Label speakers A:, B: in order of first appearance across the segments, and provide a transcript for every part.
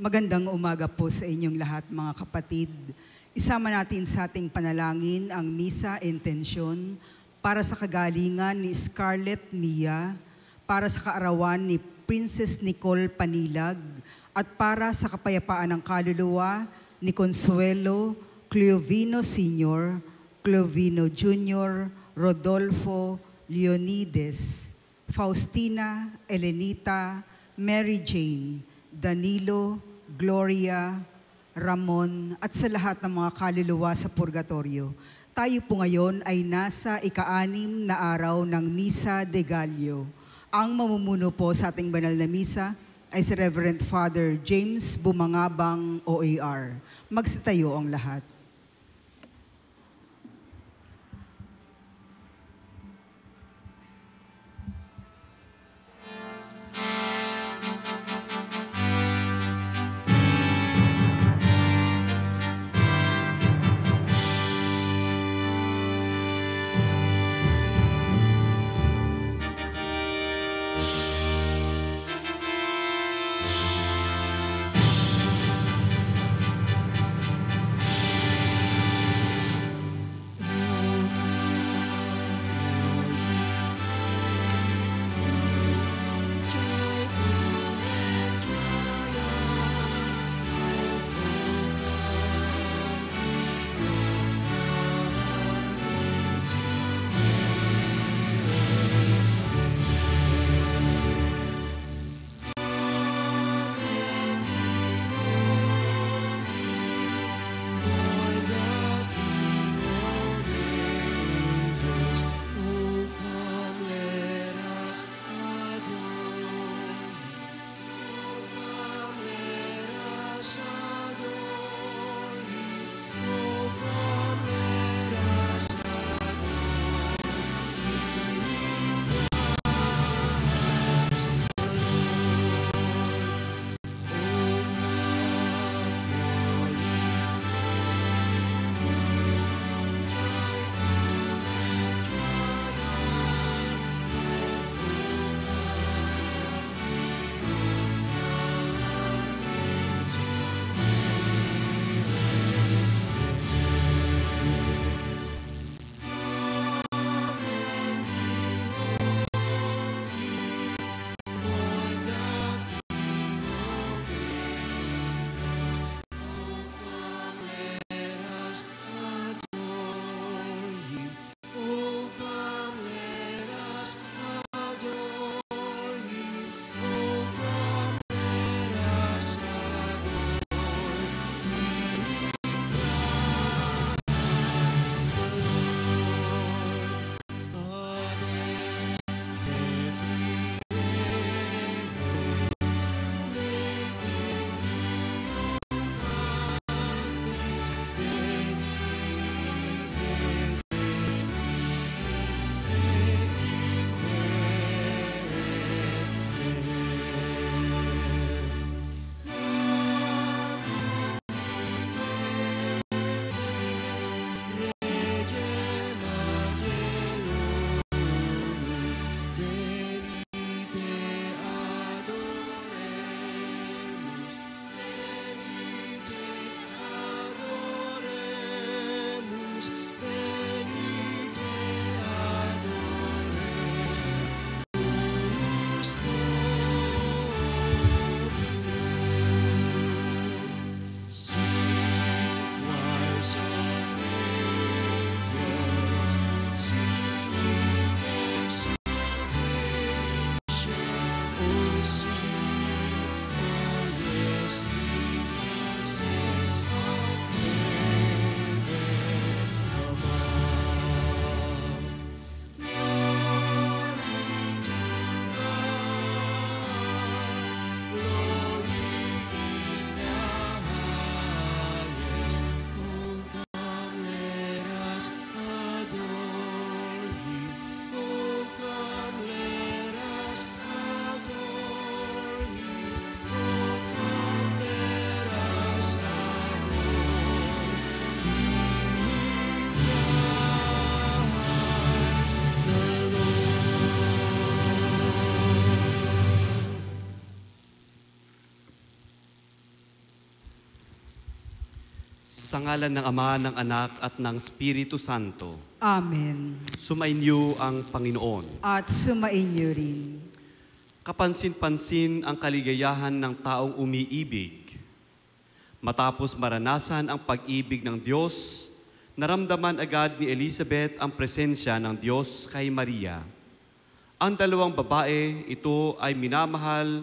A: Magandang umaga po sa inyong lahat mga kapatid. Isama natin sa ating panalangin ang Misa Intensyon para sa kagalingan ni Scarlett Mia, para sa kaarawan ni Princess Nicole Panilag, at para sa kapayapaan ng kaluluwa ni Consuelo Cleovino Sr., Cleovino Jr., Rodolfo Leonides, Faustina Elenita, Mary Jane, Danilo, Gloria, Ramon, at sa lahat ng mga kaluluwa sa purgatorio. Tayo po ngayon ay nasa ika-6 na araw ng Misa de Gallo. Ang mamumuno po sa ating banal na misa ay si Reverend Father James Bumangabang, OAR. Magsitayo ang lahat.
B: Sa ngalan ng Ama, ng Anak, at ng Espiritu Santo.
A: Amen.
B: Sumainyo ang Panginoon.
A: At sumainyo rin.
B: Kapansin-pansin ang kaligayahan ng taong umiibig. Matapos maranasan ang pag-ibig ng Diyos, naramdaman agad ni Elizabeth ang presensya ng Diyos kay Maria. Ang dalawang babae, ito ay minamahal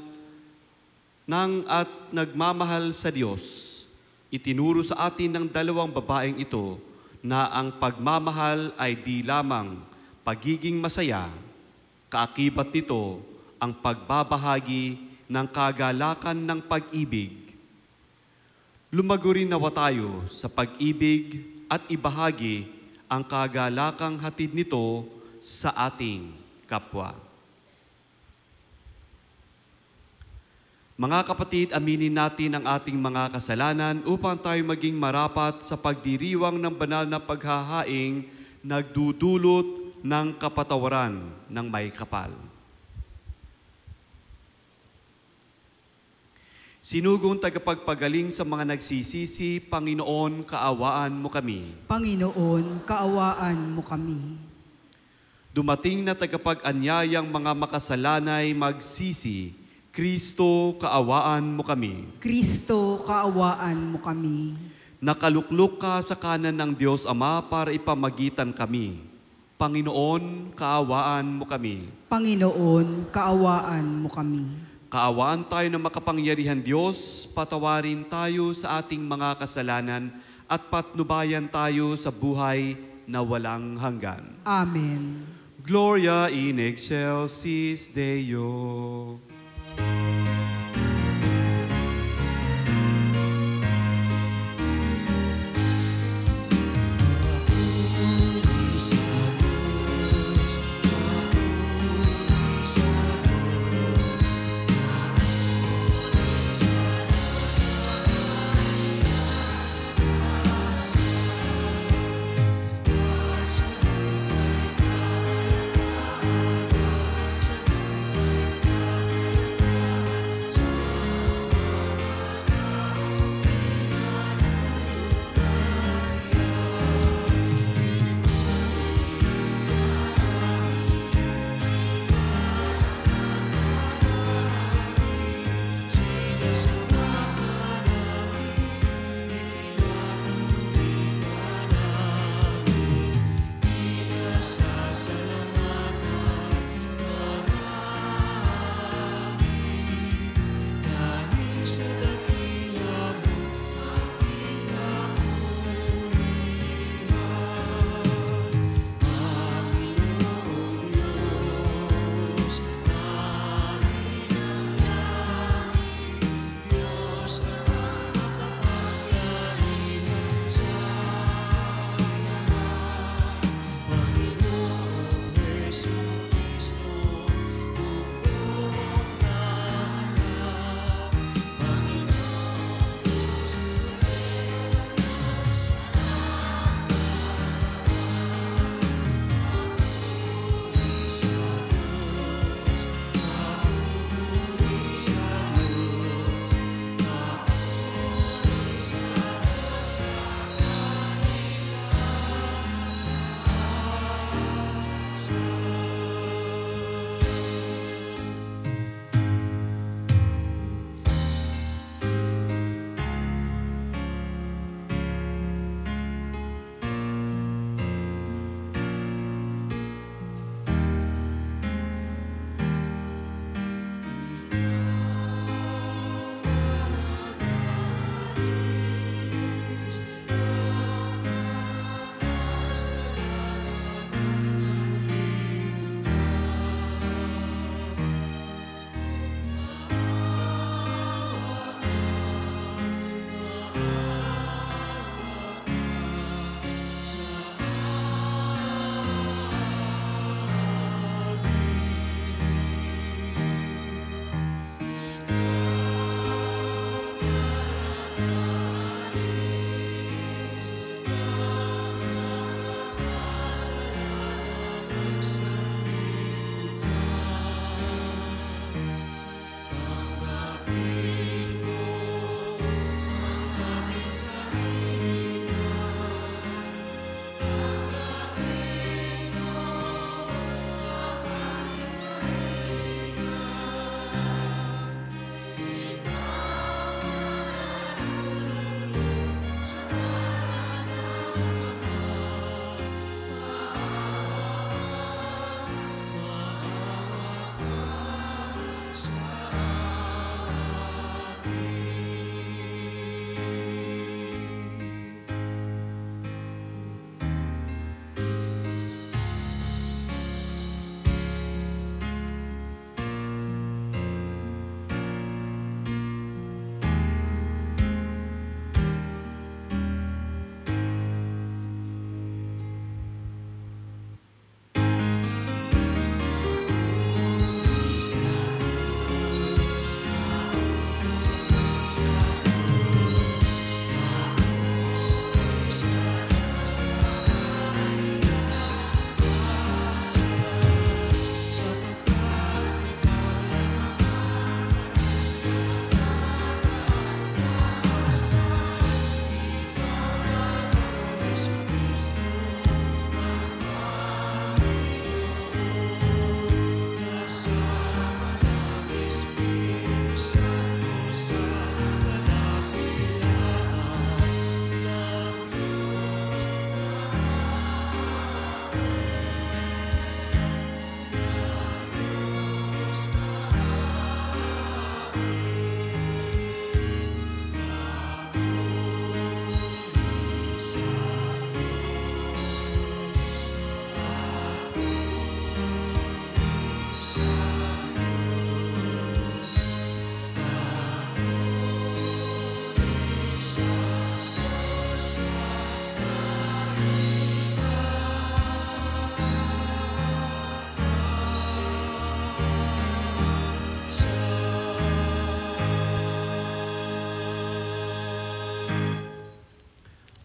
B: at nagmamahal sa Diyos. Itinuro sa atin ng dalawang babaeng ito na ang pagmamahal ay di lamang pagiging masaya, kaakibat nito ang pagbabahagi ng kagalakan ng pag-ibig. Lumago rin nawa tayo sa pag-ibig at ibahagi ang kagalakang hatid nito sa ating kapwa. Mga kapatid, aminin natin ang ating mga kasalanan upang tayo maging marapat sa pagdiriwang ng banal na paghahaing nagdudulot ng kapatawaran ng may kapal. Sinugong tagapagpagaling sa mga nagsisisi, Panginoon, kaawaan mo kami.
A: Panginoon, kaawaan mo kami.
B: Dumating na tagapag-anyayang mga makasalanay magsisi, Kristo, kaawaan mo kami.
A: Kristo, kaawaan mo kami.
B: Nakaluklok ka sa kanan ng Diyos Ama para ipamagitan kami. Panginoon, kaawaan mo kami.
A: Panginoon, kaawaan mo kami.
B: Kaawaan tayo ng makapangyarihan Diyos, patawarin tayo sa ating mga kasalanan at patnubayan tayo sa buhay na walang hanggan.
A: Amen.
B: Gloria in excelsis Deo.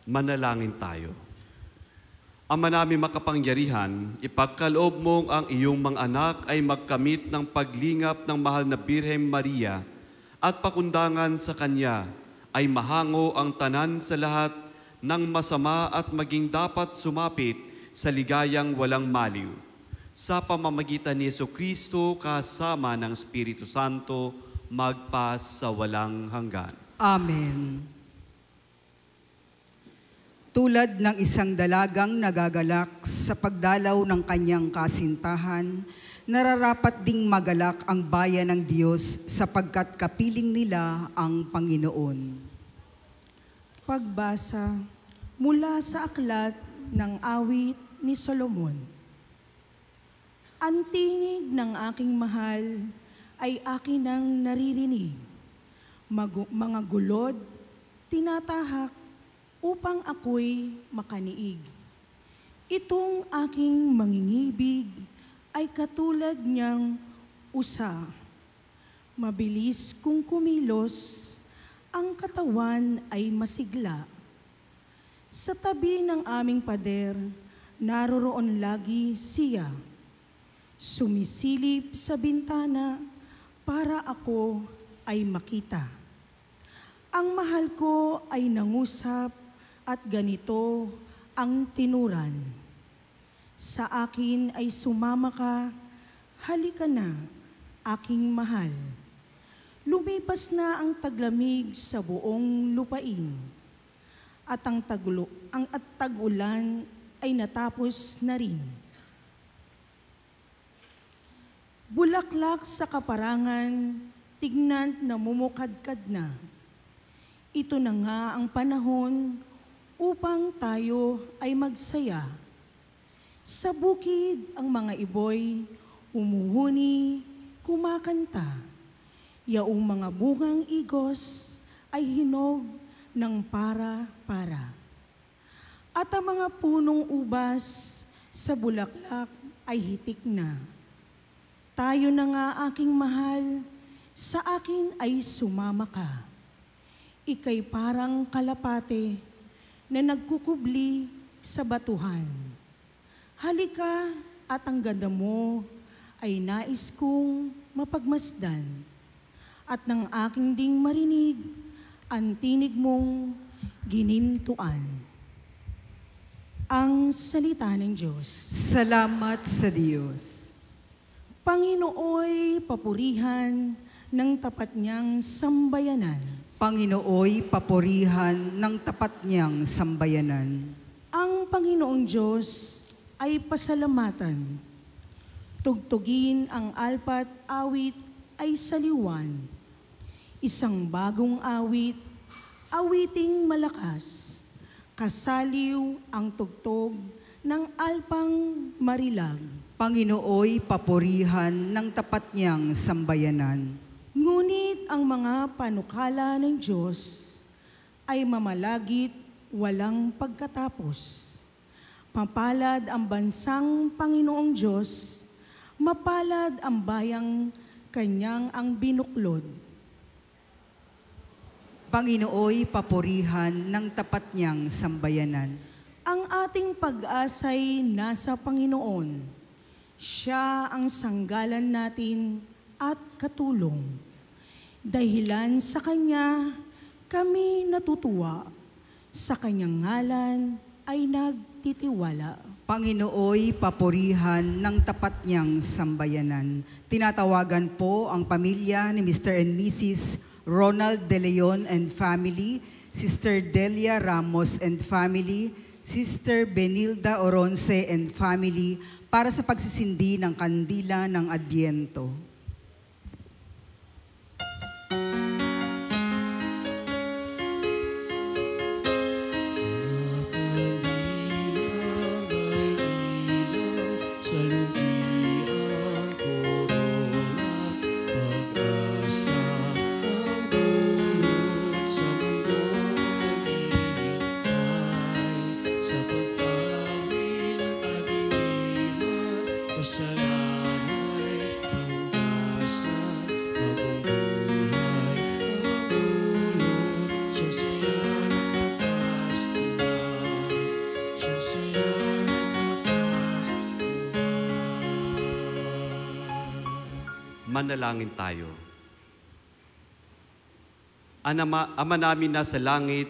B: Manalangin tayo. Ama namin makapangyarihan, ipagkaloob mong ang iyong mga anak ay magkamit ng paglingap ng mahal na Birhen Maria at pakundangan sa Kanya ay mahango ang tanan sa lahat ng masama at maging dapat sumapit sa ligayang walang maliw. Sa pamamagitan ni Jesucristo kasama ng Espiritu Santo, magpas sa walang hanggan.
A: Amen. Tulad ng isang dalagang nagagalak sa pagdalaw ng kanyang kasintahan, nararapat ding magalak ang bayan ng Diyos sapagkat kapiling nila ang Panginoon.
C: Pagbasa mula sa aklat ng awit ni Solomon. Ang tinig ng aking mahal ay akin nang naririnig. Mga gulod, tinatahak upang ako'y makaniig. Itong aking mangingibig ay katulad niyang usa. Mabilis kung kumilos, ang katawan ay masigla. Sa tabi ng aming pader, naroroon lagi siya. Sumisilip sa bintana para ako ay makita. Ang mahal ko ay nangusap at ganito ang tinuran. Sa akin ay sumama ka, halika na, aking mahal. Lumipas na ang taglamig sa buong lupain, at ang tag-ulan ay natapos na rin. Bulaklak sa kaparangan, tignan na mumukadkad na. Ito na nga ang panahon upang tayo ay magsaya. Sa bukid ang mga iboy, umuhuni, kumakanta. Yaong mga bungang igos ay hinog ng para-para. At ang mga punong ubas sa bulaklak ay hitik na. Tayo na nga aking mahal, sa akin ay sumama ka. Ika'y parang kalapate na nagkukubli sa batuhan. Halika at ang ganda mo ay nais kong mapagmasdan. At nang aking ding marinig, ang tinig mong ginintuan. Ang salita ng Diyos.
A: Salamat sa Diyos.
C: Panginooy papurihan ng tapat niyang sambayanan.
A: Panginooy papurihan ng tapat niyang sambayanan.
C: Ang Panginoong Diyos ay pasalamatan. Tugtugin ang alpat awit ay saliwan. Isang bagong awit, awiting malakas. Kasaliw ang tugtog ng alpang marilag.
A: Panginooy papurihan ng tapat niyang sambayanan.
C: Ngunit ang mga panukala ng Diyos ay mamalagit walang pagkatapos. Mapalad ang bansang Panginoong Diyos, mapalad ang bayang kanyang ang binuklod.
A: Panginooy papurihan ng tapat niyang sambayanan.
C: Ang ating pag-asa'y nasa Panginoon. Siya ang sanggalan natin at katulong. Dahilan sa Kanya, kami natutuwa. Sa Kanyang ngalan ay nagtitiwala.
A: Panginooy papurihan ng tapat niyang sambayanan. Tinatawagan po ang pamilya ni Mr. and Mrs. Ronald De Leon and family, Sister Delia Ramos and family, Sister Benilda Oronce and family para sa pagsisindi ng kandila ng Adbyento.
D: Kasalanan ay hanggang
B: Manalangin tayo. Ama namin na sa langit,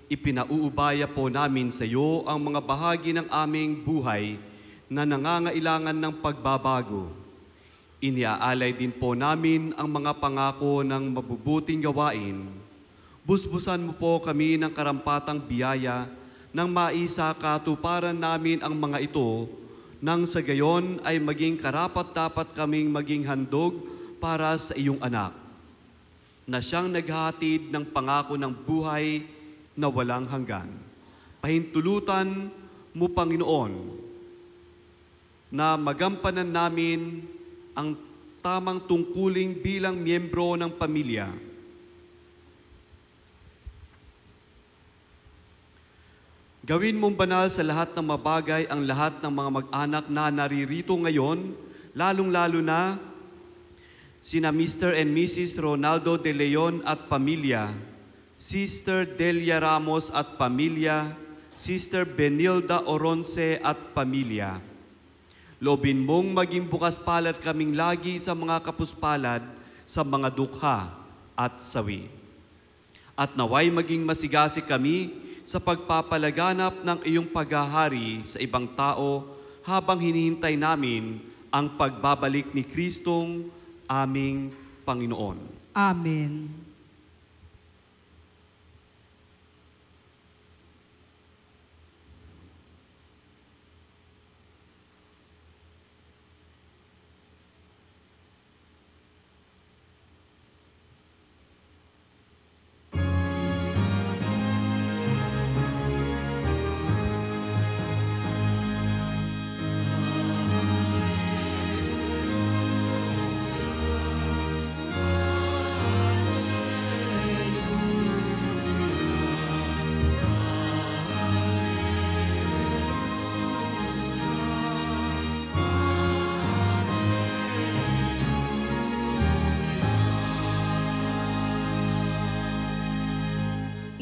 B: ipinauubaya po namin sa iyo ang mga bahagi ng aming buhay na nangangailangan ng pagbabago. Iniaalay din po namin ang mga pangako ng mabubuting gawain. Busbusan mo po kami ng karampatang biyaya nang maisakatuparan namin ang mga ito, nang sa gayon ay maging karapat-dapat kaming maging handog para sa iyong anak, na siyang naghahatid ng pangako ng buhay na walang hanggan. Pahintulutan mo, Panginoon, na magampanan namin ang tamang tungkuling bilang miyembro ng pamilya. Gawin mong banal sa lahat ng mabagay ang lahat ng mga mag-anak na naririto ngayon, lalong-lalo na sina Mr. and Mrs. Ronaldo de Leon at pamilya, Sister Delia Ramos at pamilya, Sister Benilda Oronce at pamilya. Loobin mong maging bukas palad kaming lagi sa mga kapuspalad, sa mga dukha at sawi. At naway maging masigasi kami sa pagpapalaganap ng iyong paghahari sa ibang tao habang hinihintay namin ang pagbabalik ni Kristong aming Panginoon.
A: Amen.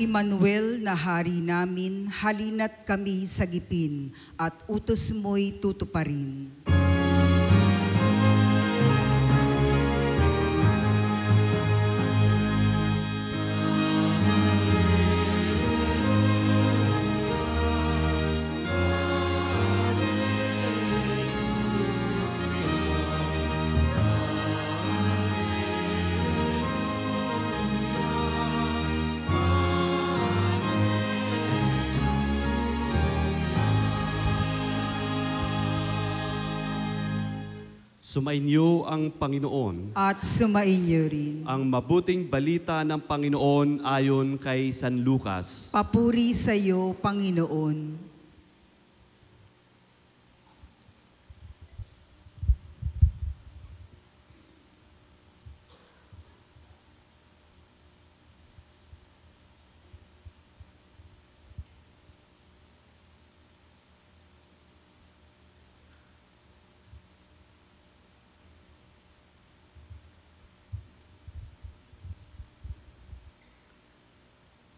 A: Emmanuel na hari namin, halina't kami sagipin at utos mo'y tutuparin.
B: Sumainyo ang Panginoon.
A: At sumainyo rin.
B: Ang mabuting balita ng Panginoon ayon kay San Lucas.
A: Papuri sa iyo, Panginoon.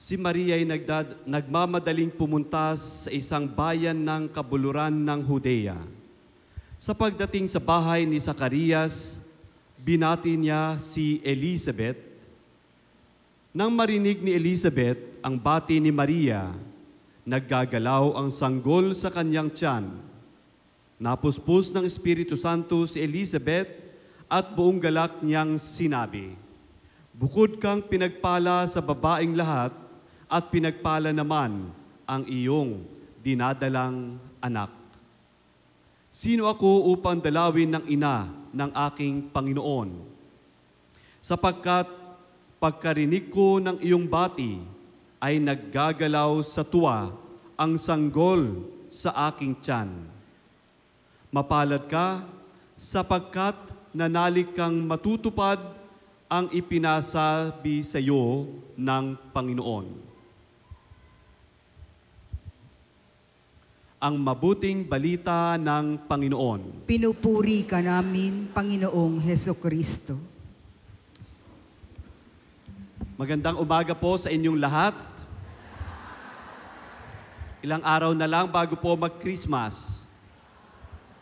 B: Si Maria ay nagmamadaling pumunta sa isang bayan ng kabuluran ng Judea. Sa pagdating sa bahay ni Zacarias, binati niya si Elizabeth. Nang marinig ni Elizabeth ang bati ni Maria, naggagalaw ang sanggol sa kanyang tiyan. Napuspos ng Espiritu Santo si Elizabeth at buong galak niyang sinabi, "Bukod kang pinagpala sa babaeng lahat, at pinagpala naman ang iyong dinadalang anak. Sino ako upang dalawin ng ina ng aking Panginoon? Sapagkat pagkarinig ko ng iyong bati ay naggagalaw sa tuwa ang sanggol sa aking tiyan. Mapalad ka sapagkat nanalig kang matutupad ang ipinasabi sa iyo ng Panginoon." Ang mabuting balita ng Panginoon.
A: Pinupuri ka namin, Panginoong Hesukristo.
B: Magandang umaga po sa inyong lahat. Ilang araw na lang bago po mag-Christmas.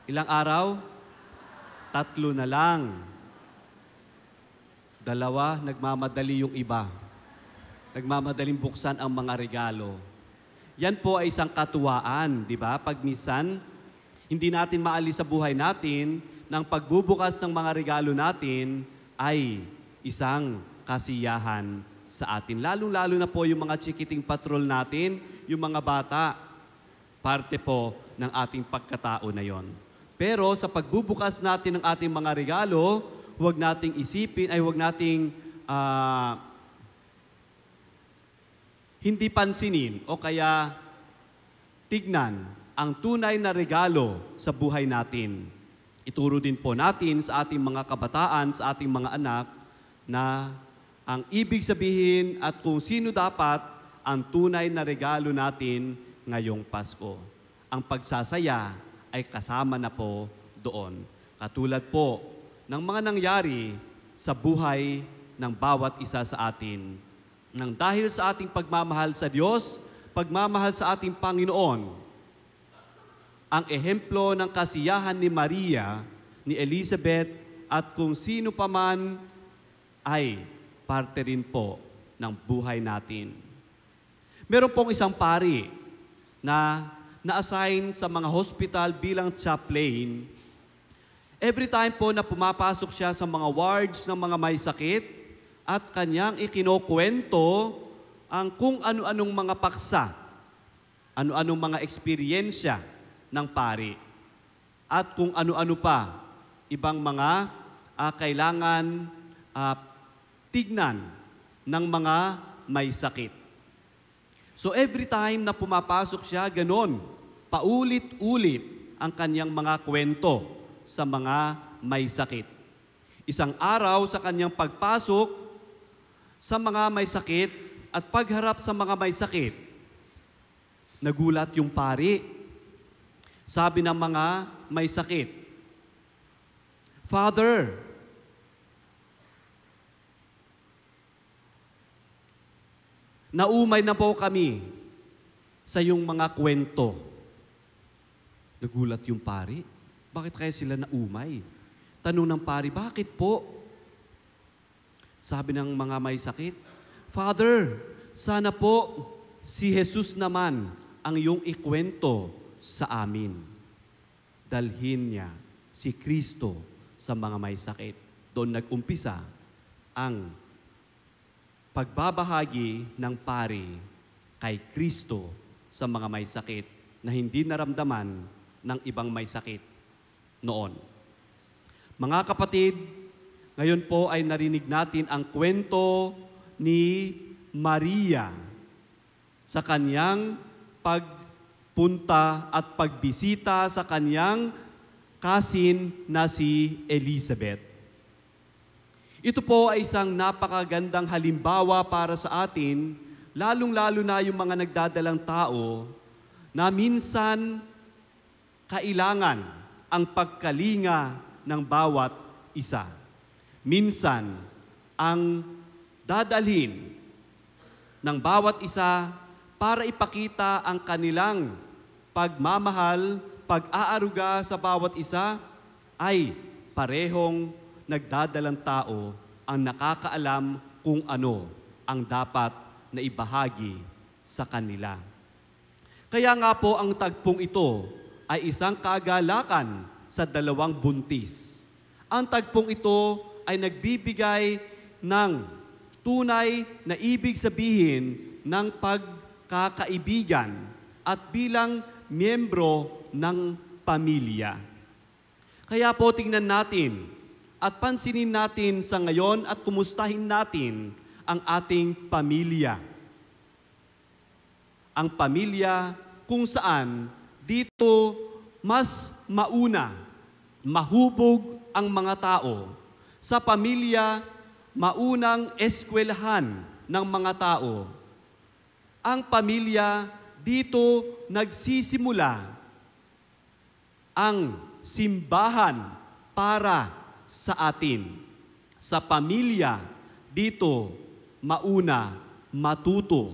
B: Ilang araw? 3 na lang. Dalawa, nagmamadali yung iba. Nagmamadaling buksan ang mga regalo. Yan po ay isang katuwaan, di ba? Pag minsan, hindi natin maalis sa buhay natin, ng pagbubukas ng mga regalo natin ay isang kasiyahan sa atin. Lalong-lalo na po yung mga chikiting patrol natin, yung mga bata, parte po ng ating pagkatao na yon. Pero sa pagbubukas natin ng ating mga regalo, huwag nating isipin, huwag nating hindi pansinin o kaya tignan ang tunay na regalo sa buhay natin. Ituro din po natin sa ating mga kabataan, sa ating mga anak, na ang ibig sabihin at kung sino dapat ang tunay na regalo natin ngayong Pasko. Ang pagsasaya ay kasama na po doon. Katulad po ng mga nangyari sa buhay ng bawat isa sa atin. Nang dahil sa ating pagmamahal sa Diyos, pagmamahal sa ating Panginoon, ang ehemplo ng kasiyahan ni Maria, ni Elizabeth, at kung sino pa man ay parte rin po ng buhay natin. Meron pong isang pari na na-assign sa mga hospital bilang chaplain. Every time po na pumapasok siya sa mga wards ng mga may sakit, at kanyang ikinokwento ang kung ano-anong mga paksa, ano-anong mga eksperyensya ng pari, at kung ano-ano pa, ibang mga kailangan tignan ng mga may sakit. So every time na pumapasok siya, ganon, paulit-ulit ang kanyang mga kwento sa mga may sakit. Isang araw sa kanyang pagpasok sa mga may sakit at pagharap sa mga may sakit, nagulat yung pari. Sabi ng mga may sakit, "Father, naumay na po kami sa iyong mga kwento." Nagulat yung pari. Bakit kaya sila naumay? Tanong ng pari, bakit po? Sabi ng mga may sakit, "Father, sana po si Jesus naman ang iyong ikwento sa amin." Dalhin niya si Kristo sa mga may sakit. Doon nag-umpisa ang pagbabahagi ng pari kay Kristo sa mga may sakit na hindi naramdaman ng ibang may sakit noon. Mga kapatid, ngayon po ay narinig natin ang kwento ni Maria sa kanyang pagpunta at pagbisita sa kanyang kasin na si Elizabeth. Ito po ay isang napakagandang halimbawa para sa atin, lalong-lalo na yung mga nagdadalang tao na minsan kailangan ang pagkalinga ng bawat isa. Minsan, ang dadalhin ng bawat isa para ipakita ang kanilang pagmamahal, pag-aaruga sa bawat isa, ay parehong nagdadalang tao ang nakakaalam kung ano ang dapat na ibahagi sa kanila. Kaya nga po ang tagpong ito ay isang kagalakan sa dalawang buntis. Ang tagpong ito ay nagbibigay ng tunay na ibig sabihin ng pagkakaibigan at bilang miyembro ng pamilya. Kaya po tingnan natin at pansinin natin sa ngayon at kumustahin natin ang ating pamilya. Ang pamilya kung saan dito mas mauna, mahubog ang mga tao. Sa pamilya, maunang eskwelahan ng mga tao. Ang pamilya, dito nagsisimula ang simbahan para sa atin. Sa pamilya, dito mauna matuto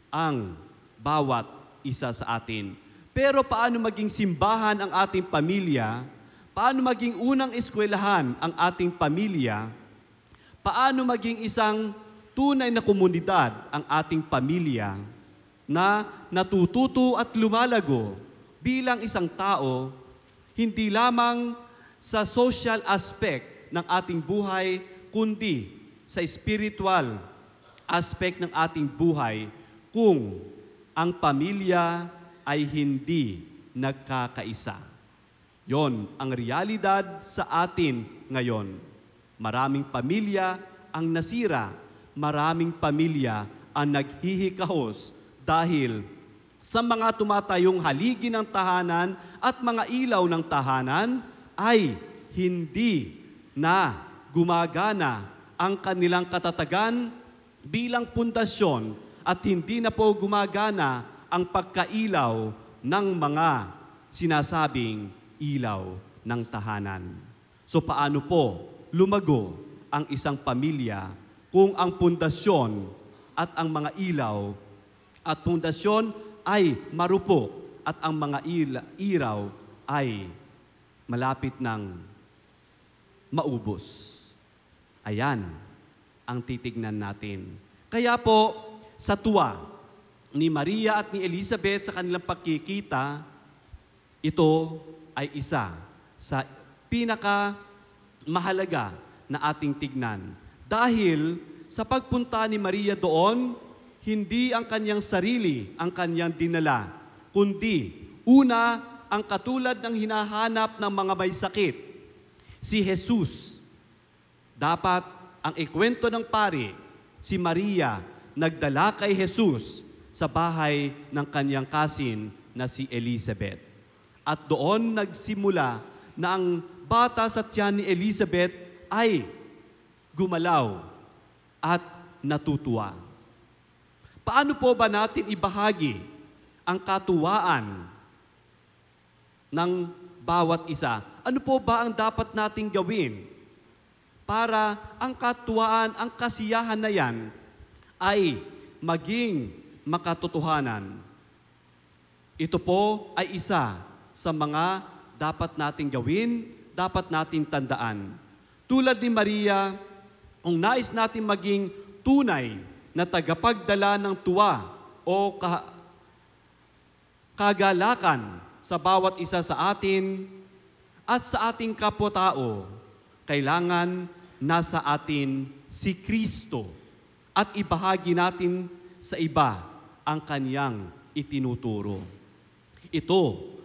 B: ang bawat isa sa atin. Pero paano maging simbahan ang ating pamilya? Paano maging unang eskwelahan ang ating pamilya? paano maging isang tunay na komunidad ang ating pamilya na natututo at lumalago bilang isang tao, hindi lamang sa social aspect ng ating buhay, kundi sa spiritual aspect ng ating buhay kung ang pamilya ay hindi nagkakaisa. Yon ang realidad sa atin ngayon. Maraming pamilya ang nasira, maraming pamilya ang naghihikahos dahil sa mga tumatayong haligi ng tahanan at mga ilaw ng tahanan ay hindi na gumagana ang kanilang katatagan bilang pundasyon at hindi na po gumagana ang pagkailaw ng mga sinasabing ilaw ng tahanan. So paano po lumago ang isang pamilya kung ang pundasyon at ang mga ilaw at pundasyon ay marupok at ang mga ilaw ay malapit ng maubos? Ayan ang titignan natin. Kaya po, sa tuwa ni Maria at ni Elizabeth sa kanilang pagkikita, ito ay isa sa pinakamahalaga na ating tignan. Dahil sa pagpunta ni Maria doon, hindi ang kanyang sarili ang kanyang dinala, kundi una ang katulad ng hinahanap ng mga may sakit, si Jesus. Dapat ang ikwento ng pari, si Maria nagdala kay Jesus sa bahay ng kanyang kasin na si Elizabeth. At doon nagsimula na ang bata sa tiyan ni Elizabeth ay gumalaw at natutuwa. Paano po ba natin ibahagi ang katuwaan ng bawat isa? Ano po ba ang dapat nating gawin para ang katuwaan, ang kasiyahan na yan ay maging makatotohanan? Ito po ay isa sa mga dapat nating gawin, dapat nating tandaan. Tulad ni Maria, kung nais natin maging tunay na tagapagdala ng tuwa o kagalakan sa bawat isa sa atin at sa ating kapwa-tao, kailangan nasa atin si Kristo at ibahagi natin sa iba ang kanyang itinuturo. Ito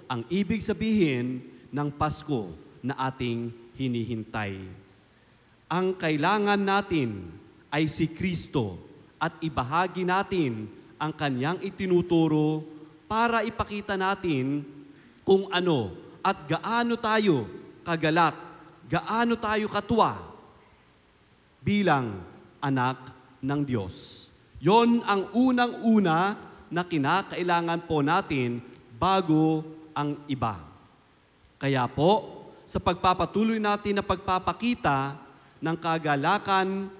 B: ang ibig sabihin ng Pasko na ating hinihintay. Ang kailangan natin ay si Kristo at ibahagi natin ang kanyang itinuturo para ipakita natin kung ano at gaano tayo kagalak, gaano tayo katuwa bilang anak ng Diyos. Yon ang unang-una na kinakailangan po natin bago ang iba. Kaya po, sa pagpapatuloy natin na pagpapakita ng kagalakan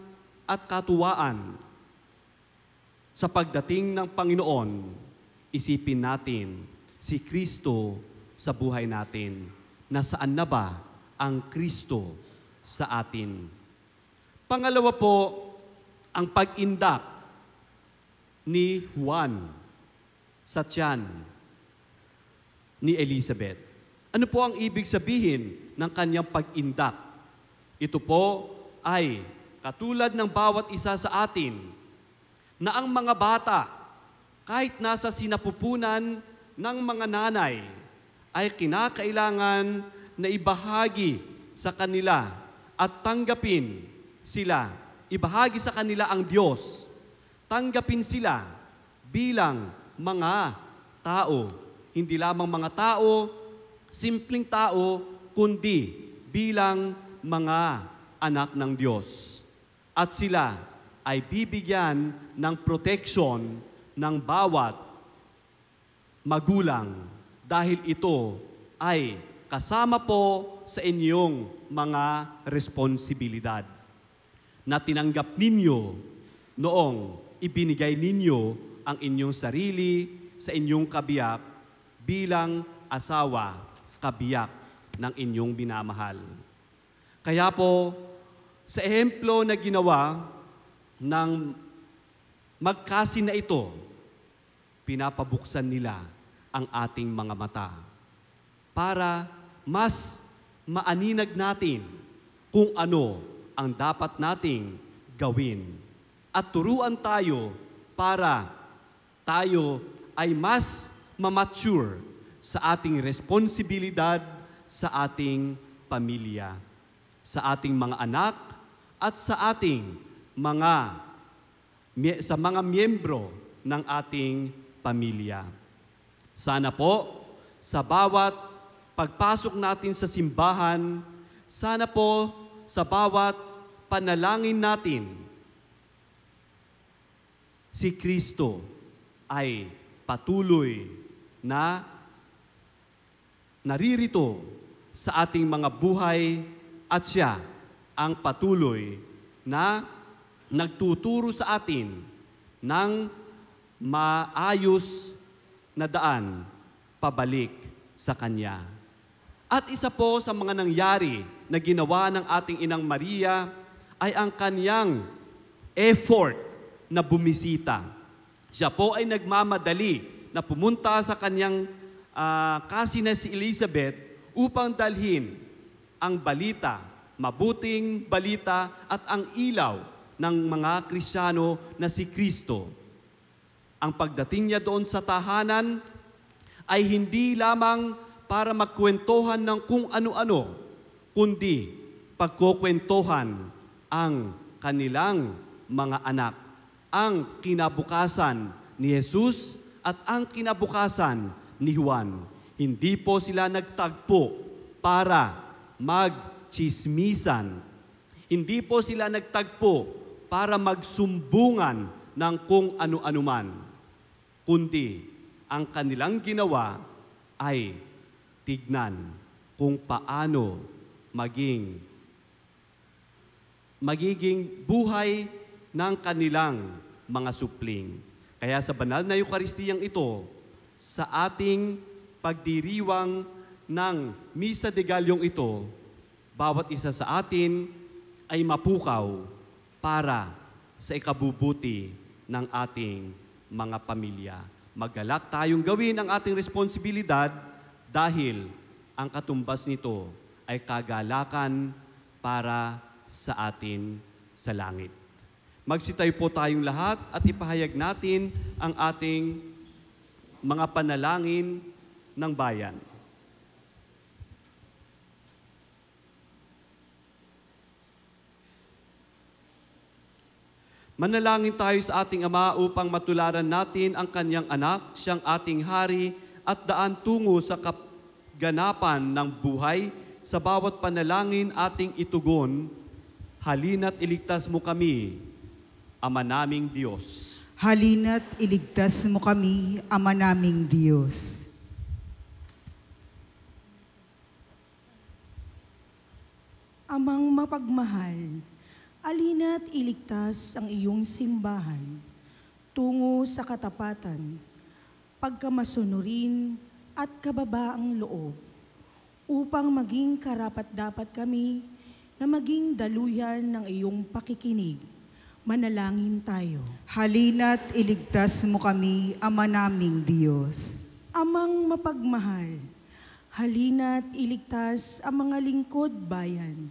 B: at katuwaan sa pagdating ng Panginoon, isipin natin si Kristo sa buhay natin. Nasaan na ba ang Kristo sa atin? Pangalawa po, ang pag-indak ni Juan sa tiyan ni Elizabeth. Ano po ang ibig sabihin ng kanyang pag-indak? Ito po ay katulad ng bawat isa sa atin na ang mga bata, kahit nasa sinapupunan ng mga nanay, ay kinakailangan na ibahagi sa kanila at tanggapin sila. Ibahagi sa kanila ang Diyos. Tanggapin sila bilang mga tao. Hindi lamang mga tao, simpleng tao, kundi bilang mga anak ng Diyos. At sila ay bibigyan ng protection ng bawat magulang dahil ito ay kasama po sa inyong mga responsibilidad na tinanggap ninyo noong ibinigay ninyo ang inyong sarili sa inyong kabiyak bilang asawa, kabiyak ng inyong binamahal. Kaya po, Sa ehemplo na ginawa ng magkasina ito, pinapabuksan nila ang ating mga mata para mas maaninag natin kung ano ang dapat nating gawin. At turuan tayo para tayo ay mas mamature sa ating responsibilidad sa ating pamilya, sa ating mga anak at sa ating mga miyembro ng ating pamilya. Sana po sa bawat pagpasok natin sa simbahan, sana po sa bawat panalangin natin, si Kristo ay patuloy na naririto sa ating mga buhay at siya ang patuloy na nagtuturo sa atin ng maayos na daan pabalik sa Kanya. At isa po sa mga nangyari na ginawa ng ating Inang Maria ay ang Kanyang effort na bumisita. Siya po ay nagmamadali na pumunta sa Kanyang kasina si Elizabeth upang dalhin ang balita, mabuting balita at ang ilaw ng mga Kristiyano na si Kristo. Ang pagdating niya doon sa tahanan ay hindi lamang para magkwentuhan ng kung ano-ano, kundi pagkukwentuhan ang kanilang mga anak, ang kinabukasan ni Jesus at ang kinabukasan ni Juan. Hindi po sila nagtagpo para magchismisan. Hindi po sila nagtagpo para magsumbungan ng kung ano-ano man, kundi ang kanilang ginawa ay tignan kung paano magiging buhay ng kanilang mga supling. Kaya sa banal na Eukaristiyang ito, sa ating pagdiriwang ng Misa de Gallong ito, bawat isa sa atin ay mapukaw para sa ikabubuti ng ating mga pamilya. Magalak tayong gawin ang ating responsibilidad dahil ang katumbas nito ay kagalakan para sa atin sa langit. Magsitayo po tayong lahat at ipahayag natin ang ating mga panalangin ng bayan. Manalangin tayo sa ating Ama upang matularan natin ang Kanyang anak, siyang ating hari at daan tungo sa kapganapan ng buhay. Sa bawat panalangin ating itugon, halina't iligtas mo kami, Ama naming Diyos.
A: Halina't iligtas mo kami, Ama naming Diyos.
C: Amang mapagmahal, halina't iligtas ang iyong simbahan tungo sa katapatan, pagkamasunurin at kababaang loob, upang maging karapat-dapat kami na maging daluyan ng iyong pakikinig. Manalangin tayo.
A: Halina't iligtas mo kami, Ama naming Diyos.
C: Amang mapagmahal, halina't iligtas ang mga lingkod bayan,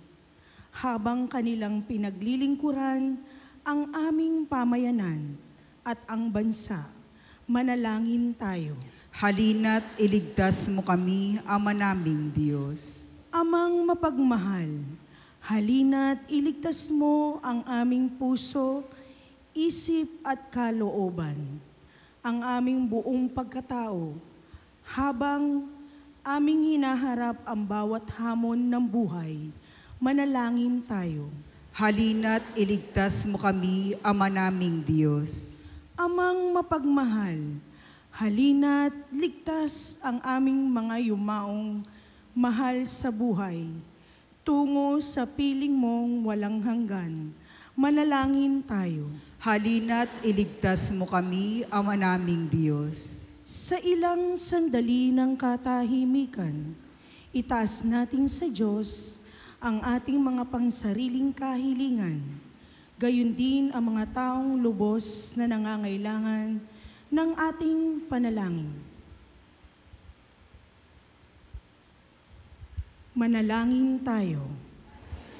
C: habang kanilang pinaglilingkuran ang aming pamayanan at ang bansa. Manalangin tayo.
A: Halina't iligtas mo kami, Ama naming Diyos.
C: Amang mapagmahal, halina't iligtas mo ang aming puso, isip at kalooban, ang aming buong pagkatao, habang aming hinaharap ang bawat hamon ng buhay. Manalangin tayo.
A: Halina't iligtas mo kami, Ama naming Diyos.
C: Amang mapagmahal, halina't ligtas ang aming mga yumaong mahal sa buhay, tungo sa piling mong walang hanggan. Manalangin tayo.
A: Halina't iligtas mo kami, Ama naming Diyos.
C: Sa ilang sandali ng katahimikan, itaas natin sa Diyos ang ating mga pangsariling kahilingan, gayon din ang mga taong lubos na nangangailangan ng ating panalangin. Manalangin tayo.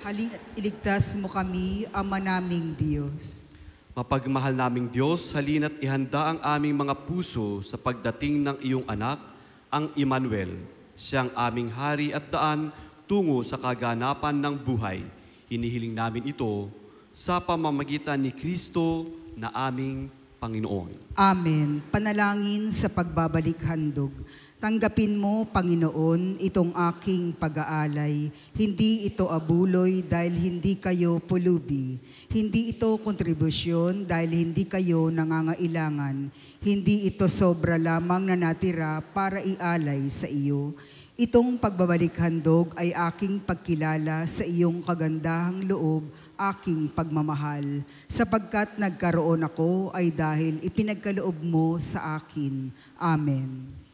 A: Halina't iligtas mo kami, Ama naming Diyos.
B: Mapagmahal naming Diyos, halina't ihanda ang aming mga puso sa pagdating ng iyong anak, ang Emmanuel. Siyang aming hari at daan tungo sa kaganapan ng buhay. Hinihiling namin ito sa pamamagitan ni Kristo na aming Panginoon.
A: Amen. Panalangin sa pagbabalik handog. Tanggapin mo, Panginoon, itong aking pag-aalay. Hindi ito abuloy dahil hindi kayo pulubi. Hindi ito kontribusyon dahil hindi kayo nangangailangan. Hindi ito sobra lamang na natira para ialay sa iyo. Itong pagbabalik handog ay aking pagkilala sa iyong kagandahang loob, aking pagmamahal. Sapagkat nagkaroon ako ay dahil ipinagkaloob mo sa akin. Amen.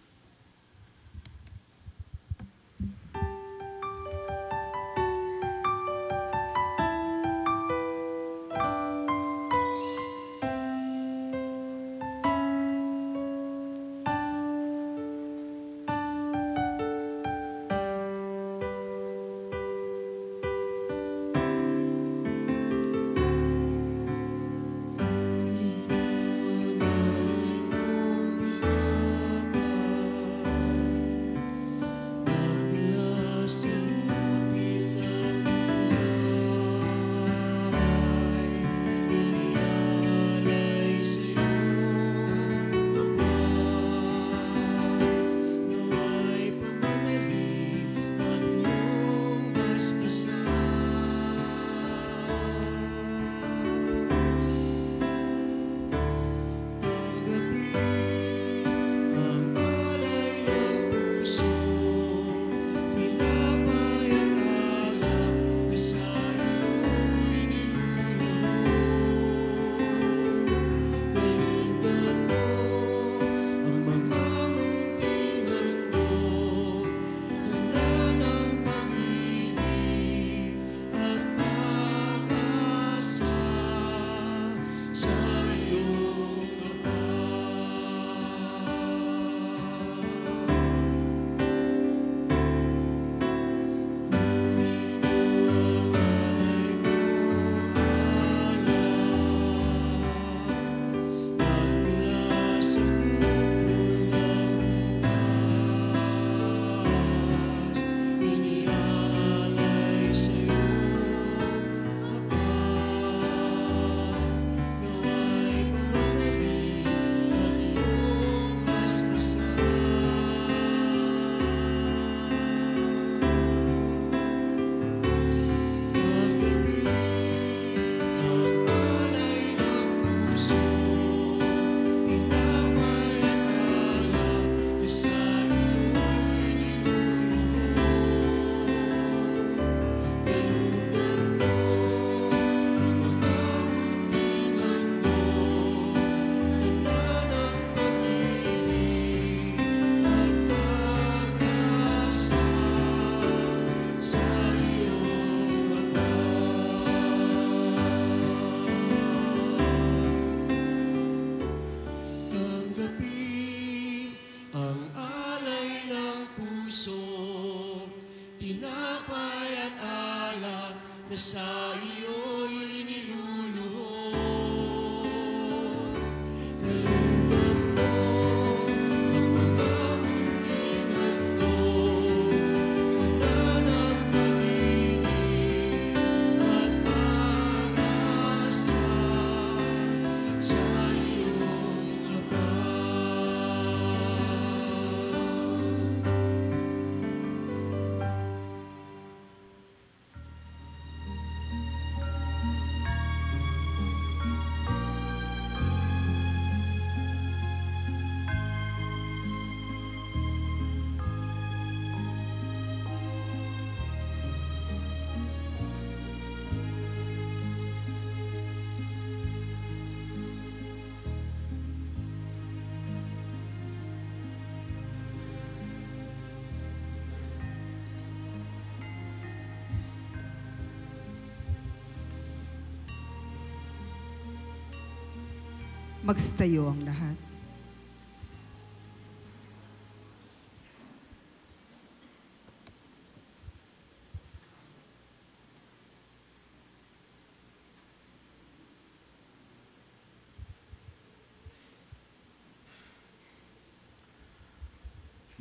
A: Magstayo ang lahat.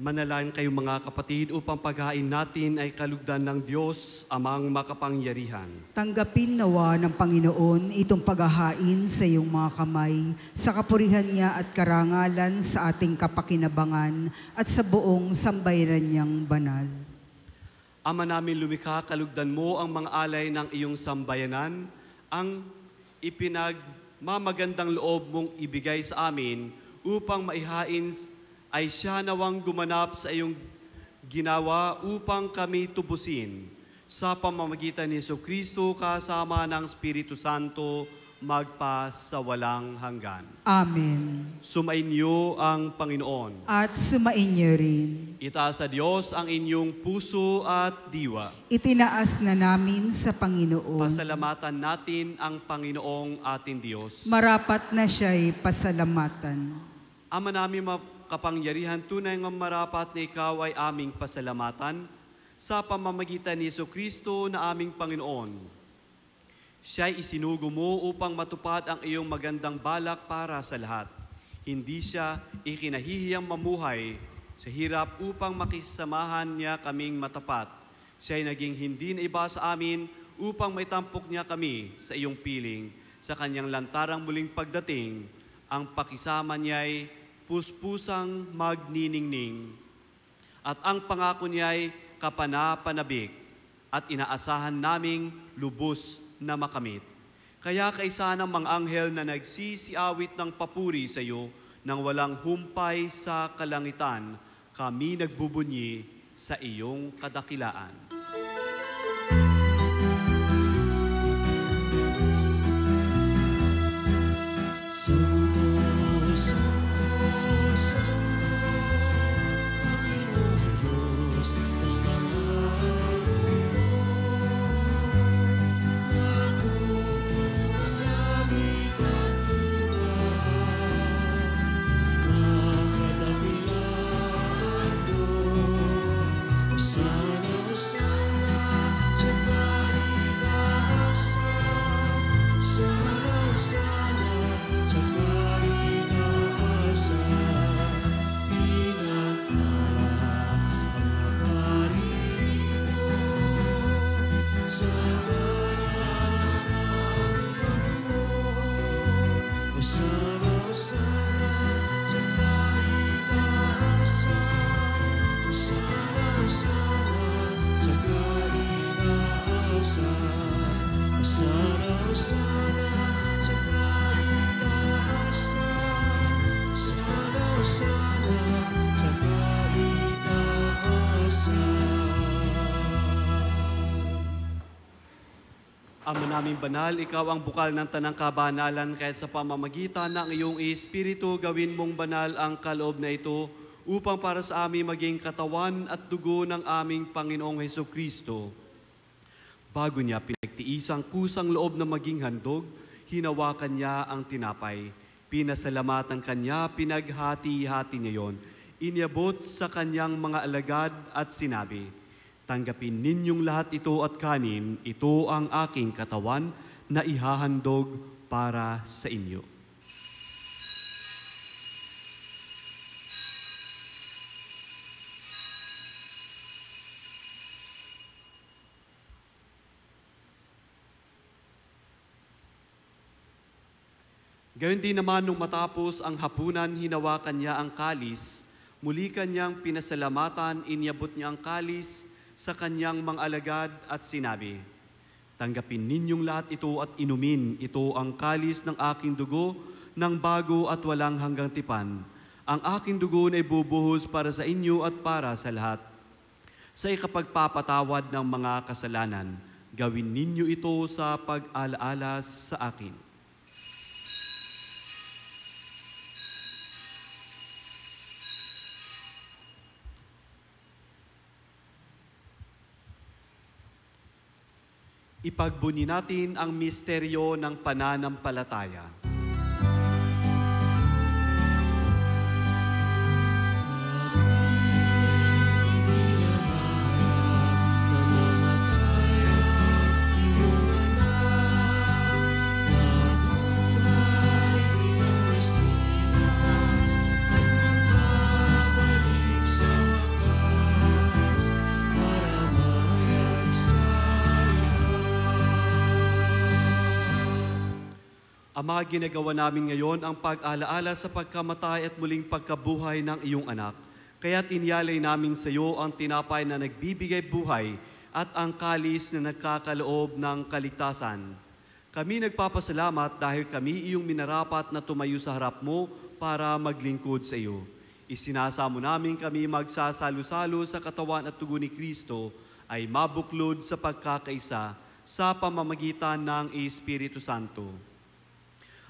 B: Manalangin kayo mga kapatid upang paghain natin ay kalugdan ng Diyos, Amang makapangyarihan.
A: Tanggapin nawa ng Panginoon itong paghahain sa iyong mga kamay, sa kapurihan niya at karangalan sa ating kapakinabangan at sa buong sambayanan niyang banal.
B: Ama namin lumikha, kalugdan mo ang mga alay ng iyong sambayanan, ang ipinagmamagandang loob mong ibigay sa amin upang maihain ay siya nawang gumanap sa iyong ginawa upang kami tubusin. Sa pamamagitan ni Jesucristo kasama ng Espiritu Santo, magpa sa walang hanggan.
A: Amen.
B: Sumainyo ang Panginoon.
A: At sumainyo rin.
B: Itaas sa Diyos ang inyong puso at diwa.
A: Itinaas na namin sa Panginoon.
B: Pasalamatan natin ang Panginoong ating Diyos.
A: Marapat na siya'y pasalamatan.
B: Ama namin kapangyarihan, tunay ng marapat na ikaw ay aming pasalamatan sa pamamagitan ni Jesucristo na aming Panginoon. Siya'y isinugo mo upang matupad ang iyong magandang balak para sa lahat. Hindi siya ikinahihiyang mamuhay sa hirap upang makisamahan niya kaming matapat. Siya'y naging hindi na iba sa amin upang maitampok niya kami sa iyong piling. Sa kanyang lantarang muling pagdating, ang pakisama niya'y puspusang magniningning at ang pangako niya'y kapanapanabik at inaasahan naming lubos na makamit. Kaya kaisa ng mga anghel na nagsisiawit ng papuri sa iyo nang walang humpay sa kalangitan, kami nagbubunyi sa iyong kadakilaan. Ama naming banal, ikaw ang bukal ng tanang kabanalan, kahit sa pamamagitan ng iyong Espiritu, gawin mong banal ang kaloob na ito upang para sa amin maging katawan at dugo ng aming Panginoong Hesukristo. Bago niya pinagtiisang kusang loob na maging handog, hinawakan niya ang tinapay. Pinasalamatan kanya, pinaghati-hati niya yon. Iniabot sa kanyang mga alagad at sinabi, "Tanggapin ninyong lahat ito at kanin, ito ang aking katawan na ihahandog para sa inyo." Gayon din naman nung matapos ang hapunan, hinawakan niya ang kalis, muli kanyang pinasalamatan, iniabot niya ang kalis sa kanyang mga alagad at sinabi, "Tanggapin ninyong lahat ito at inumin, ito ang kalis ng aking dugo ng bago at walang hanggang tipan. Ang aking dugo na ibubuhos para sa inyo at para sa lahat. Sa ikapagpapatawad ng mga kasalanan, gawin ninyo ito sa pag-alaala sa akin." Ipagbunyi natin ang misteryo ng pananampalataya. Ama, ginagawa namin ngayon ang pag-alaala sa pagkamatay at muling pagkabuhay ng iyong anak. Kaya't inyalay namin sa iyo ang tinapay na nagbibigay buhay at ang kalis na nagkakaloob ng kaligtasan. Kami nagpapasalamat dahil kami iyong minarapat na tumayo sa harap mo para maglingkod sa iyo. Isinasamo namin kami magsasalo-salo sa katawan at dugo ni Kristo ay mabuklod sa pagkakaisa sa pamamagitan ng Espiritu Santo.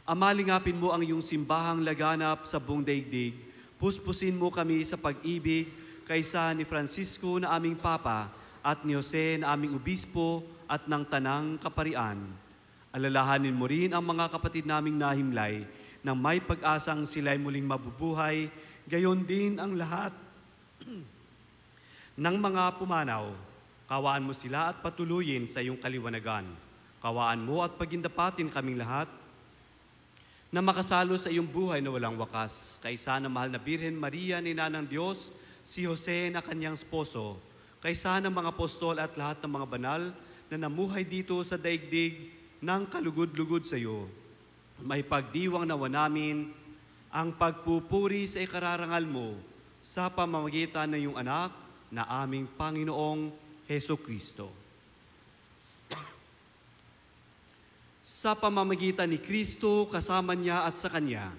B: Amalingapin mo ang iyong simbahang laganap sa buong daigdig. Puspusin mo kami sa pag-ibig kaysa ni Francisco na aming Papa at ni Jose na aming Obispo at ng Tanang Kaparian. Alalahanin mo rin ang mga kapatid naming nahimlay nang may pag-asang sila'y muling mabubuhay, gayon din ang lahat ng mga pumanaw. Kawaan mo sila at patuluyin sa iyong kaliwanagan. Kawaan mo at pagindapatin kaming lahat na makasalo sa iyong buhay na walang wakas, kaysa na mahal na Birhen Maria, Ina ng Diyos, si Jose na kanyang esposo, kaysa ng mga apostol at lahat ng mga banal na namuhay dito sa daigdig ng kalugod-lugod sa iyo. May pagdiwang nawa namin ang pagpupuri sa ikararangal mo sa pamamagitan ng iyong anak na aming Panginoong Heso Kristo. Sa pamamagitan ni Kristo, kasama niya at sa Kanya,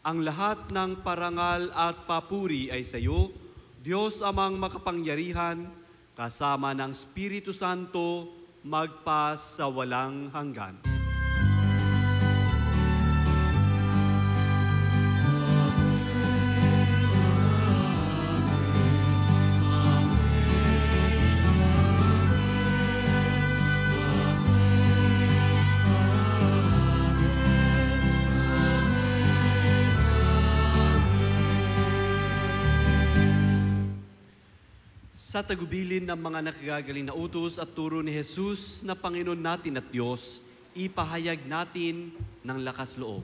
B: ang lahat ng parangal at papuri ay sa iyo, Diyos amang makapangyarihan, kasama ng Espiritu Santo, magpa sa walang hanggan. Sa tagubilin ng mga nakagagaling na utos at turo ni Jesus na Panginoon natin at Diyos, ipahayag natin ng lakas loob.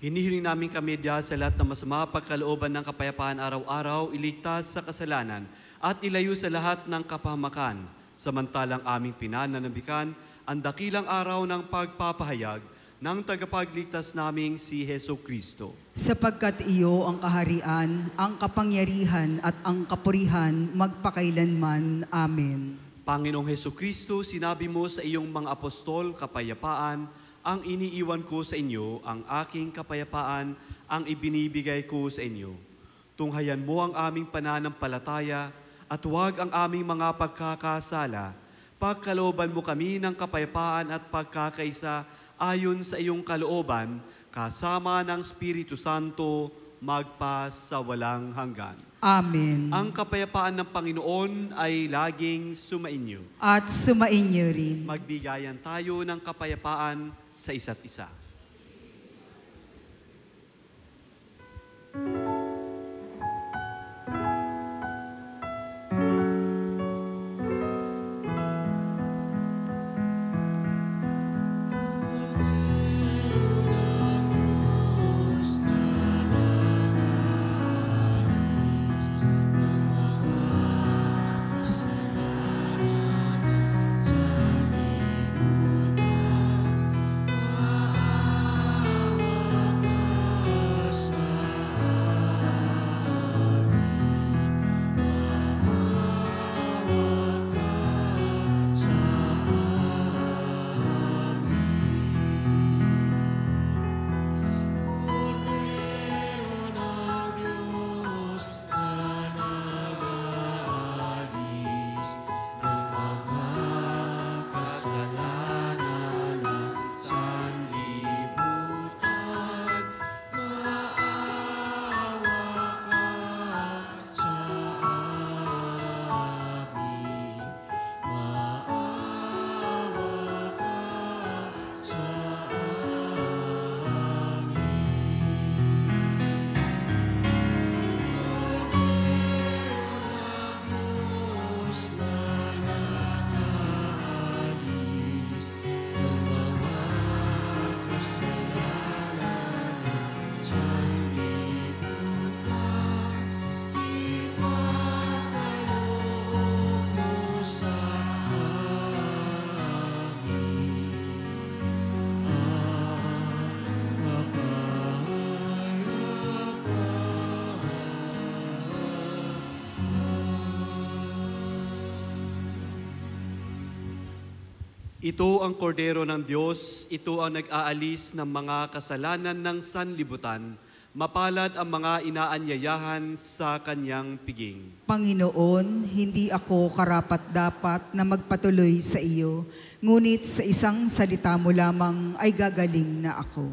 B: Hinihiling namin kami diya sa lahat ng masama pagkalooban ng kapayapaan araw-araw, iligtas sa kasalanan at ilayo sa lahat ng kapahamakan, samantalang aming pinananabikan ang dakilang araw ng pagpapahayag ng tagapagligtas naming si Heso Kristo.
A: Sapagkat iyo ang kaharian, ang kapangyarihan at ang kapurihan magpakailanman. Amen.
B: Panginoong Heso Kristo, sinabi mo sa iyong mga apostol, kapayapaan ang iniiwan ko sa inyo, ang aking kapayapaan ang ibinibigay ko sa inyo. Tunghayan mo ang aming pananampalataya at huwag ang aming mga pagkakasala. Pagkalooban mo kami ng kapayapaan at pagkakaisa ayon sa iyong kalooban, kasama ng Espiritu Santo, magpa sa walang hanggan.
A: Amen.
B: Ang kapayapaan ng Panginoon ay laging sumainyo.
A: At sumainyo rin.
B: Magbigayan tayo ng kapayapaan sa isa't isa. Ito ang kordero ng Diyos, ito ang nag-aalis ng mga kasalanan ng sanlibutan. Mapalad ang mga inaanyayahan sa kanyang piging.
A: Panginoon, hindi ako karapat-dapat na magpatuloy sa iyo, ngunit sa isang salita mo lamang ay gagaling na ako.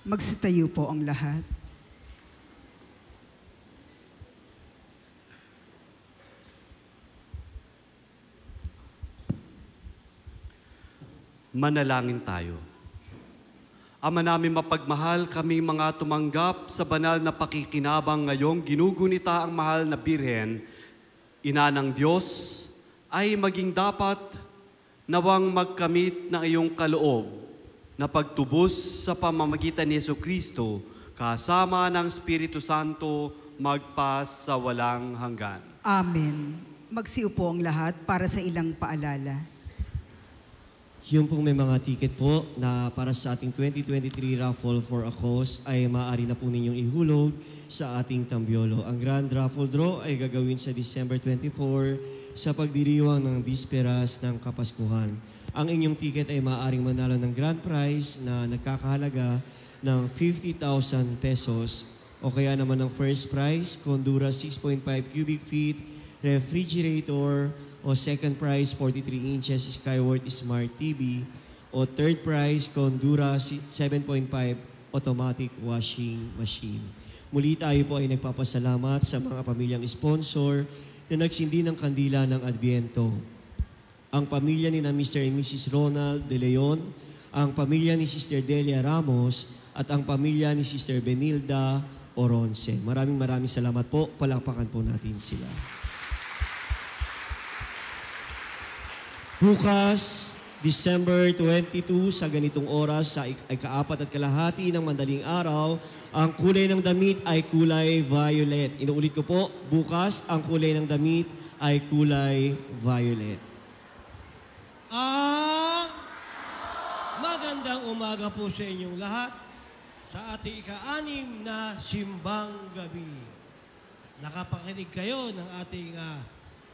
A: Magsitayo po ang lahat.
B: Manalangin tayo. Ama namin mapagmahal, kaming mga tumanggap sa banal na pakikinabang ngayong ginugunita ang mahal na Birhen, Ina ng Diyos, ay maging dapat nawang magkamit ng iyong kaloob na pagtubos sa pamamagitan ni Jesucristo kasama ng Espiritu Santo magpas sa walang hanggan.
A: Amen. Magsiupo ang lahat para sa ilang paalala.
D: Yung pong may mga ticket po na para sa ating 2023 Raffle for a Cause ay maaari na po ninyong ihulog sa ating tambyolo. Ang Grand Raffle Draw ay gagawin sa December 24 sa pagdiriwang ng Bisperas ng Kapaskuhan. Ang inyong ticket ay maaaring manalo ng grand prize na nagkakahalaga ng 50,000 pesos o kaya naman ng first prize, Condura 6.5 cubic feet, refrigerator, o second prize, 43 inches Skyward Smart TV, o third prize, Condura 7.5 automatic washing machine. Muli tayo po ay nagpapasalamat sa mga pamilyang sponsor na nagsindi ng kandila ng Adviento. Ang pamilya ni na Mr. and Mrs. Ronald De Leon, ang pamilya ni Sister Delia Ramos, at ang pamilya ni Sister Benilda Oronce. Maraming salamat po. Palakpakan po natin sila. Bukas, December 22, sa ganitong oras, sa ika-4 at kalahati ng madaling araw, ang kulay ng damit ay kulay violet. Inuulit ko po, bukas, ang kulay ng damit ay kulay violet.
E: Magandang umaga po sa inyong lahat sa ating ika-6 na simbang gabi. Nakapakinig kayo ng ating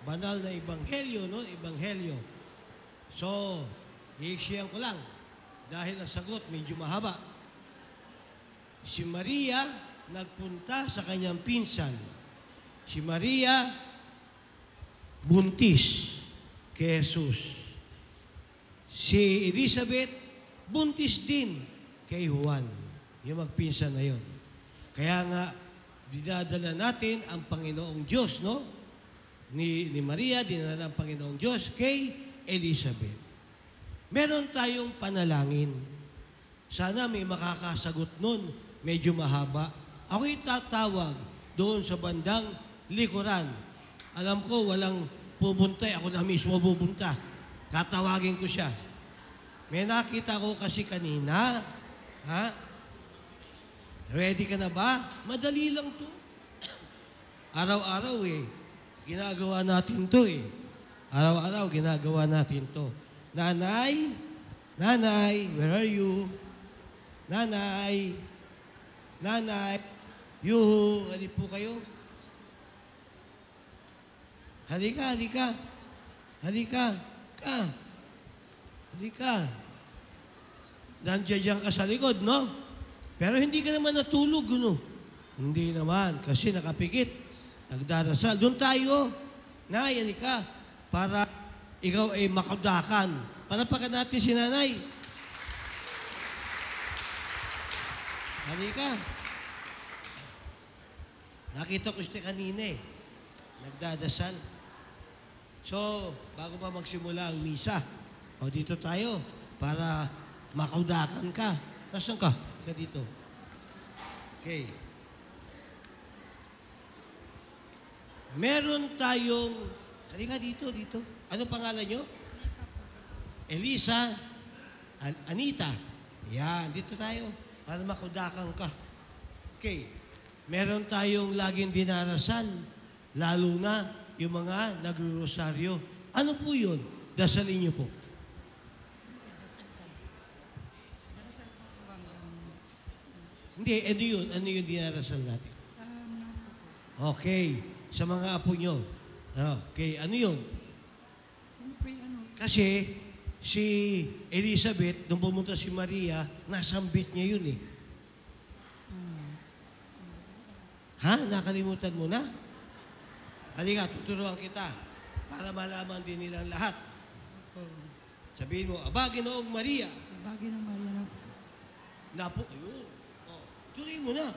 E: banal na ebanghelyo, no? Ebanghelyo. So, iiksiyan ko lang dahil ang sagot medyo mahaba. Si Maria nagpunta sa kanyang pinsan. Si Maria buntis kay Jesus. Si Elizabeth buntis din kay Juan. Yung magpinsan na yun. Kaya nga, dinadala natin ang Panginoong Diyos, no? Ni Maria, dinadala ang Panginoong Diyos kay Elizabeth. Meron tayong panalangin. Sana may makakasagot nun. Medyo mahaba. Ako'y tatawag doon sa bandang likuran. Alam ko walang pubuntay. Ako na mismo pupunta. Tatawagin ko siya. May nakita ko kasi kanina. Ha? Ready ka na ba? Madali lang to. Araw-araw ginagawa natin to Araw-araw, ginagawa natin to. Nanay, where are you? Nanay, yuhu, halip po kayo. Halika. Nandiyan ka sa likod, no? Pero hindi ka naman natulog, no? Hindi naman, kasi nakapikit. Nagdarasal. Doon tayo. Nay, halika. Para ikaw ay makaudakan. Panapakan natin si nanay. Halika. Nakita ko siya kanina nagdadasal. So, bago pa magsimula ang misa, dito tayo para makaudakan ka. Nasaan ka? Ika dito. Okay. Meron tayong halika dito. Ano pangalan nyo? Elisa. Anita. Yan, dito tayo. Para makudakan ka. Okay. Meron tayong laging dinarasal. Lalo na yung mga nagro-rosaryo. Ano po yun? Dasalin nyo po. Hindi, ano yun dinarasal natin? Okay. Sa mga apo nyo. Okay, ano yun? Kasi si Elizabeth, nung pumunta si Maria, nasambit niya yun Ha? Nakalimutan mo na? Halika, tuturuan kita para malaman din nilang lahat. Sabihin mo, Aba, Ginoong Maria.
C: Aba, Ginoong Maria.
E: Napo, ayun. Tuloy mo na.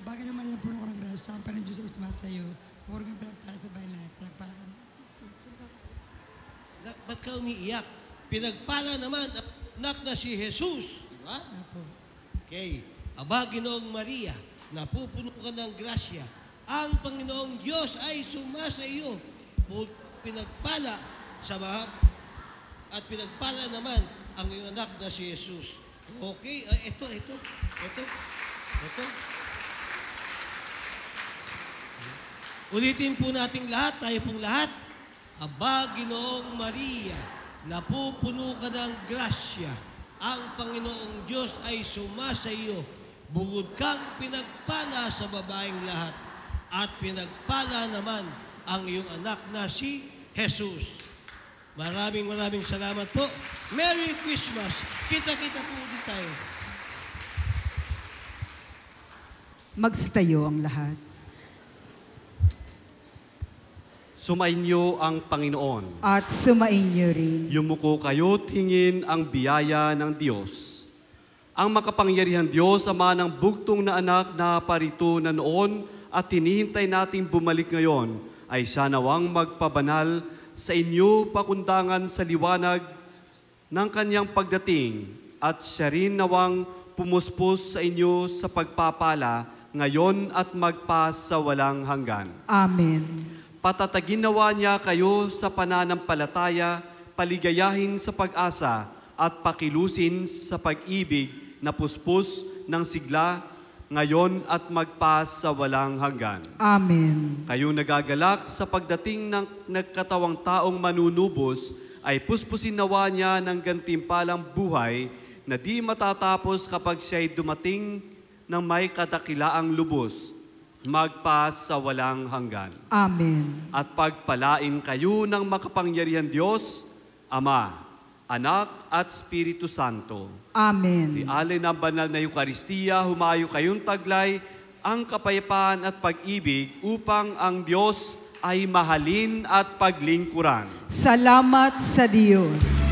F: Bagay naman na puno ko ng grasya, ang Panginoon Diyos ay sumasayo. Huwag kang pinagpala sa bayan lahat. Pinagpala ka.
E: Ba't ka umiiyak? Pinagpala naman ang anak na si Jesus. Di ba?
F: Apo.
E: Okay. Aba, Ginoong Maria, napupuno ka ng grasya. Ang Panginoong Diyos ay sumasa iyo. Pinagpala sa bahab at pinagpala naman ang iyong anak na si Jesus. Okay? Ito. Ulitin po natin lahat, tayo pong lahat. Aba, Ginoong Maria, napupuno ka ng grasya. Ang Panginoong Diyos ay sumasa iyo. Bugod kang pinagpala sa babaeng lahat. At pinagpala naman ang iyong anak na si Jesus. Maraming salamat po. Merry Christmas. Kita-kita po ulit tayo.
A: Magstayo ang lahat.
B: Sumainyo ang Panginoon.
A: At sumainyo rin.
B: Yumuko kayo't hingin ang biyaya ng Diyos. Ang makapangyarihan Diyos, Ama ng bugtong na anak na parito na noon at hinihintay nating bumalik ngayon, ay siya nawang magpabanal sa inyo pakundangan sa liwanag ng kanyang pagdating at siya rin nawang pumuspos sa inyo sa pagpapala ngayon at magpas sa walang hanggan.
A: Amen.
B: Patatagin nawa niya kayo sa pananampalataya, paligayahin sa pag-asa at pakilusin sa pag-ibig na puspos ng sigla ngayon at magpas sa walang hanggan.
A: Amen.
B: Kayong nagagalak sa pagdating ng nagkatawang taong manunubos ay puspusin nawa niya ng gantimpalang buhay na di matatapos kapag siya'y dumating ng may kadakilaang lubos, magpas sa walang hanggan.
A: Amen.
B: At pagpalain kayo ng makapangyarihan Diyos, Ama, Anak at Espiritu Santo.
A: Amen.
B: Alin ang banal na Eukaristiya, humayo kayong taglay ang kapayapaan at pag-ibig upang ang Diyos ay mahalin at paglingkuran.
A: Salamat sa Diyos.